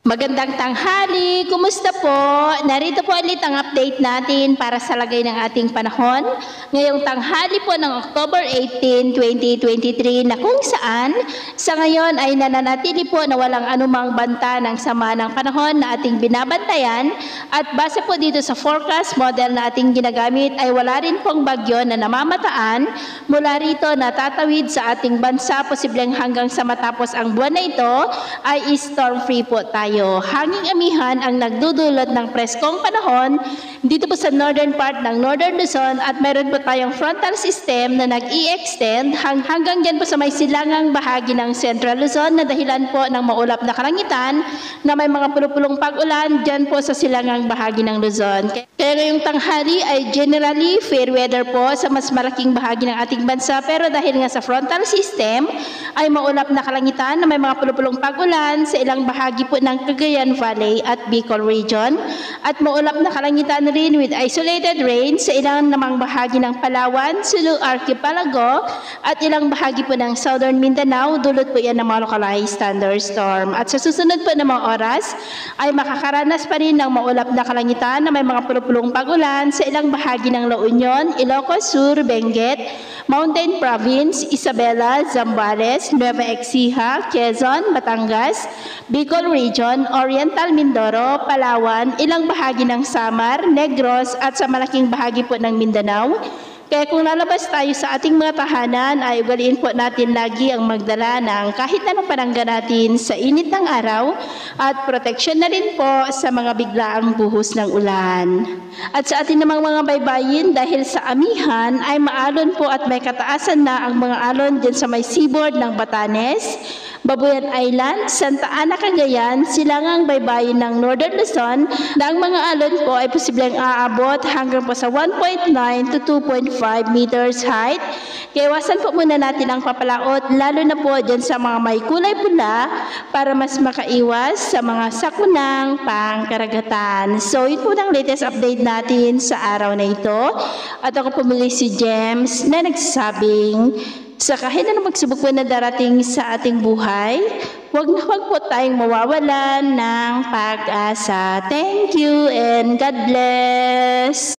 Magandang tanghali! Kumusta po? Narito po ulit ang update natin para sa lagay ng ating panahon. Ngayong tanghali po ng October 18, 2023 na kung saan sa ngayon ay nananatili po na walang anumang banta ng sama ng panahon na ating binabantayan at base po dito sa forecast model na ating ginagamit ay wala rin pong bagyo na namamataan mula rito na tatawid sa ating bansa posibleng hanggang sa matapos ang buwan na ito ay storm free po tayo. Hanging amihan ang nagdudulot ng preskong panahon dito po sa northern part ng Northern Luzon at meron po tayong frontal system na nag-i-extend hanggang dyan po sa may silangang bahagi ng Central Luzon na dahilan po ng maulap na kalangitan na may mga pulupulong pag-ulan dyan po sa silangang bahagi ng Luzon. Kaya ngayong tanghali ay generally fair weather po sa mas malaking bahagi ng ating bansa pero dahil nga sa frontal system ay maulap na kalangitan na may mga pulupulong pag-ulan sa ilang bahagi po ng Cagayan Valley at Bicol Region at maulap na kalangitan rin with isolated rain sa ilang namang bahagi ng Palawan, Sulu Archipelago at ilang bahagi po ng Southern Mindanao, dulot po yan ng mga localized thunderstorm. At sa susunod po ng mga oras ay makakaranas pa rin ng maulap na kalangitan na may mga pulupulong pag-ulan sa ilang bahagi ng La Union, Ilocos Sur, Benguet, Mountain Province, Isabela, Zambales, Nueva Ecija, Quezon, Batangas, Bicol Region, Oriental Mindoro, Palawan, ilang bahagi ng Samar, Negros at sa malaking bahagi po ng Mindanao. Kaya kung lalabas tayo sa ating mga tahanan ay ugaliin po natin lagi ang magdala ng kahit anong panangga natin sa init ng araw at proteksyon na rin po sa mga biglaang buhos ng ulan. At sa ating namang mga baybayin dahil sa amihan ay maalon po at may kataasan na ang mga alon dyan sa may seaboard ng Batanes, Babuyan Island, Santa Ana, Cagayan, silangang baybayin ng Northern Luzon na ang mga alon po ay posibleng aabot hanggang po sa 1.9 to 2.5 meters height. Kaya iwasan po muna natin ang papalaot lalo na po dyan sa mga may kulay pula para mas makaiwas sa mga sakunang pangkaragatan. So yun po ang latest update natin sa araw na ito. At ako pumili si James na nagsasabing sa kahit na magsubok po na darating sa ating buhay, huwag na huwag po tayong mawawalan ng pag-asa. Thank you and God bless!